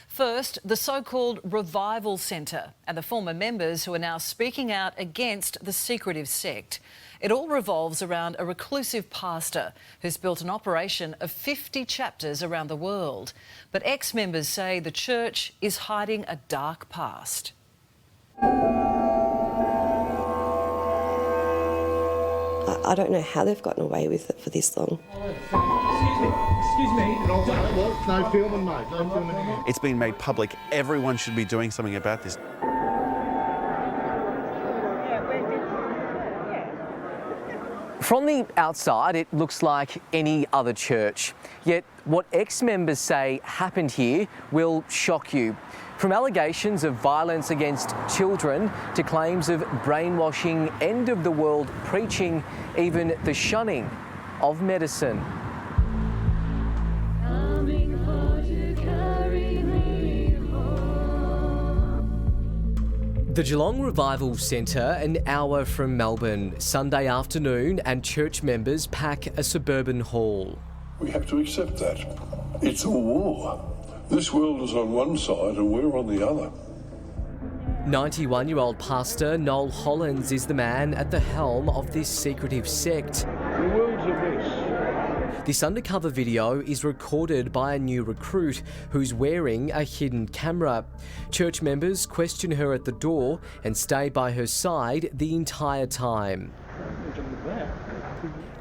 First, the so-called Revival Centre and the former members who are now speaking out against the secretive sect. It all revolves around a reclusive pastor who's built an operation of 50 chapters around the world. But ex-members say the church is hiding a dark past. I don't know how they've gotten away with it for this long. Excuse me. No filming, mate. No filming. It's been made public. Everyone should be doing something about this. From the outside, it looks like any other church. Yet what ex-members say happened here will shock you. From allegations of violence against children to claims of brainwashing, end-of-the-world preaching, even the shunning of medicine. The Geelong Revival Centre, an hour from Melbourne, Sunday afternoon, and church members pack a suburban hall. We have to accept that. It's a war. This world is on one side and we're on the other. 91-year-old pastor Noel Hollins is the man at the helm of this secretive sect. The world's a mess. This undercover video is recorded by a new recruit who's wearing a hidden camera. Church members question her at the door and stay by her side the entire time.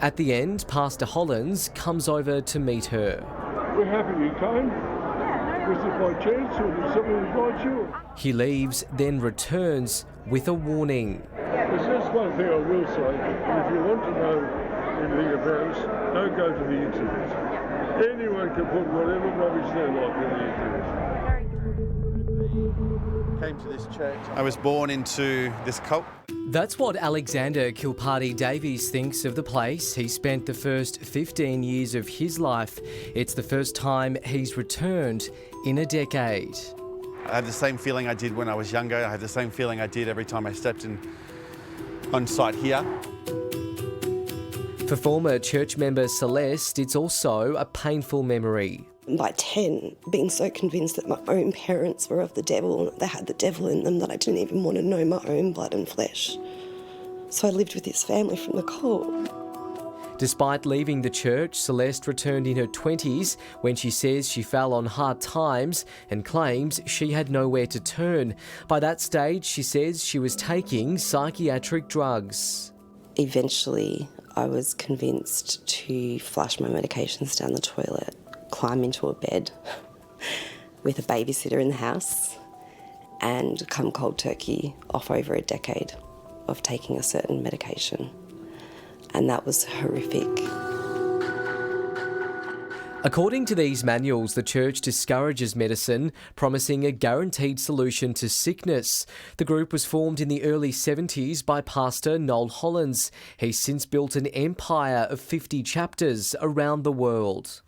At the end, Pastor Hollins comes over to meet her. We're happy you came. Was it by chance or did someone invite you? He leaves, then returns with a warning. There's just one thing I will say. If you want to know anything about us, don't go to the internet. Anyone can put whatever rubbish they like on the internet. Came to this church. I was born into this cult. That's what Alexander Kilparty Davies thinks of the place. He spent the first 15 years of his life. It's the first time he's returned in a decade. I have the same feeling I did when I was younger. I have the same feeling I did every time I stepped on site here. For former church member Celeste, it's also a painful memory. By 10, being so convinced that my own parents were of the devil, they had the devil in them, that I didn't even want to know my own blood and flesh. So I lived with this family from the cult. Despite leaving the church, Celeste returned in her 20s when she says she fell on hard times and claims she had nowhere to turn. By that stage, she says she was taking psychiatric drugs. Eventually, I was convinced to flush my medications down the toilet, climb into a bed with a babysitter in the house, and come cold turkey off over a decade of taking a certain medication. And that was horrific. According to these manuals, the church discourages medicine, promising a guaranteed solution to sickness. The group was formed in the early 70s by Pastor Noel Hollins. He's since built an empire of 50 chapters around the world.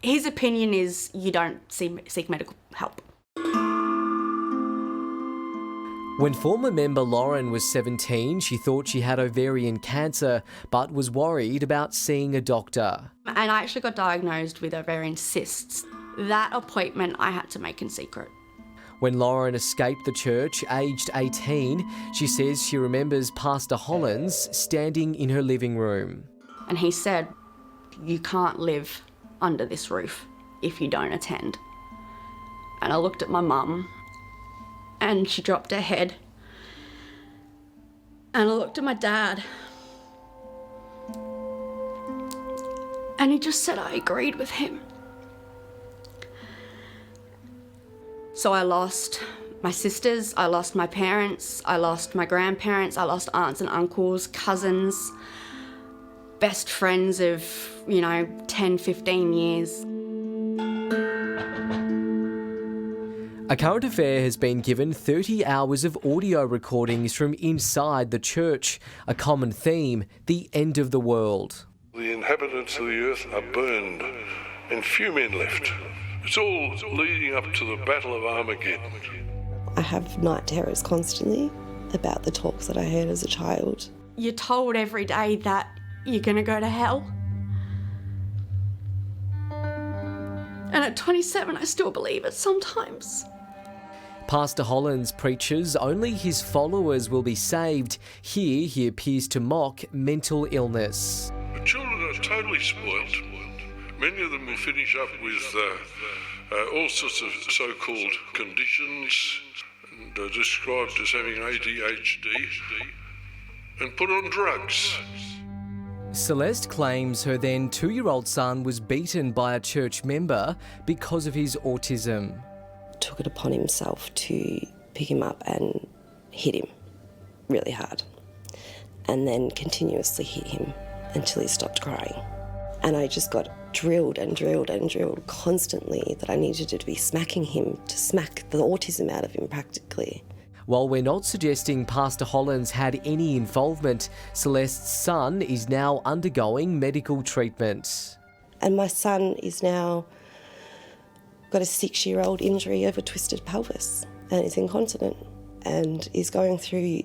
His opinion is you don't seek medical help. When former member Lauren was 17, she thought she had ovarian cancer, but was worried about seeing a doctor. And I actually got diagnosed with ovarian cysts. That appointment I had to make in secret. When Lauren escaped the church, aged 18, she says she remembers Pastor Hollins standing in her living room. And he said, "You can't live under this roof if you don't attend." And I looked at my mum and she dropped her head. And I looked at my dad and he just said I agreed with him. So I lost my sisters, I lost my parents, I lost my grandparents, I lost aunts and uncles, cousins, best friends of, 10, 15 years. A Current Affair has been given 30 hours of audio recordings from inside the church. A common theme, the end of the world. The inhabitants of the earth are burned and few men left. It's all leading up to the Battle of Armageddon. I have night terrors constantly about the talks that I heard as a child. You're told every day that you're going to go to hell. And at 27, I still believe it sometimes. Pastor Hollands preaches only his followers will be saved. Here he appears to mock mental illness. The children are totally spoilt. Many of them will finish up with all sorts of so-called conditions and are described as having ADHD and put on drugs. Celeste claims her then 2-year-old son was beaten by a church member because of his autism. Took it upon himself to pick him up and hit him really hard, and then continuously hit him until he stopped crying. And I just got drilled and drilled and drilled constantly that I needed to be smacking him to smack the autism out of him practically. While we're not suggesting Pastor Hollands had any involvement, Celeste's son is now undergoing medical treatment. And my son is now got a 6-year-old injury of a twisted pelvis and is incontinent and is going through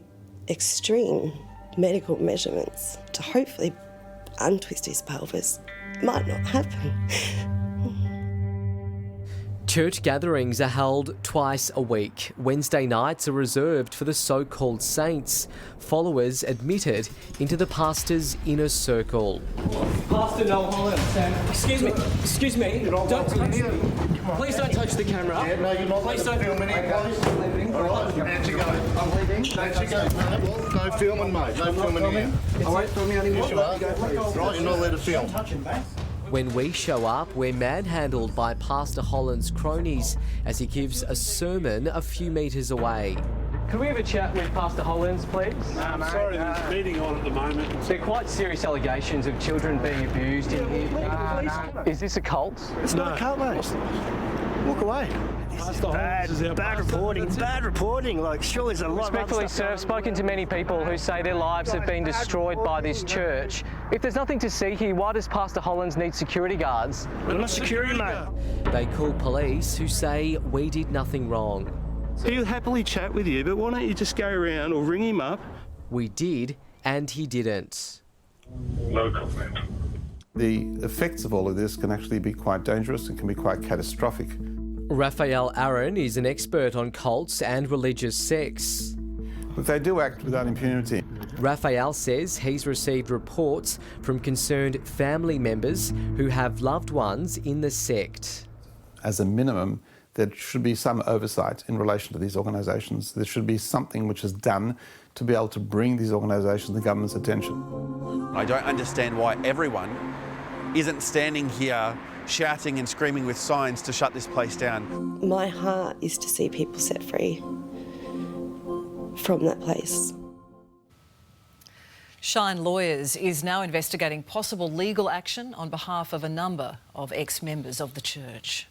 extreme medical measurements to hopefully untwist his pelvis. Might not happen. Church gatherings are held twice a week. Wednesday nights are reserved for the so-called saints, followers admitted into the pastor's inner circle. Pastor Noel Hollands, excuse me, don't touch me. Please don't touch the camera. Yeah, no, you're not. Please don't filming it. All right, there you go. I'm leaving. There you go. No filming, mate. No filming here. I won't film you anymore. Yes, you are. Right, you're not allowed to film. When we show up, we're manhandled by Pastor Hollands' cronies as he gives a sermon a few metres away. Can we have a chat with Pastor Hollands, please? I'm sorry, there's a meeting on at the moment. They're quite serious allegations of children being abused in here. Is this a cult? It's not a cult, mate. Walk away. Bad reporting. Like, sure, there's a lot of Respectfully, sir, I've spoken to many people who say their lives have been destroyed by this church. If there's nothing to see here, why does Pastor Hollands need security guards? We're not security, mate. They call police who say we did nothing wrong. He'll happily chat with you, but why don't you just go around or ring him up? We did, and he didn't. No comment. The effects of all of this can actually be quite dangerous and can be quite catastrophic. Raphael Aaron is an expert on cults and religious sects. But they do act without impunity. Raphael says he's received reports from concerned family members who have loved ones in the sect. As a minimum, there should be some oversight in relation to these organisations. There should be something which is done to be able to bring these organisations to the government's attention. I don't understand why everyone isn't standing here shouting and screaming with signs to shut this place down. My heart is to see people set free from that place. Shine Lawyers is now investigating possible legal action on behalf of a number of ex-members of the church.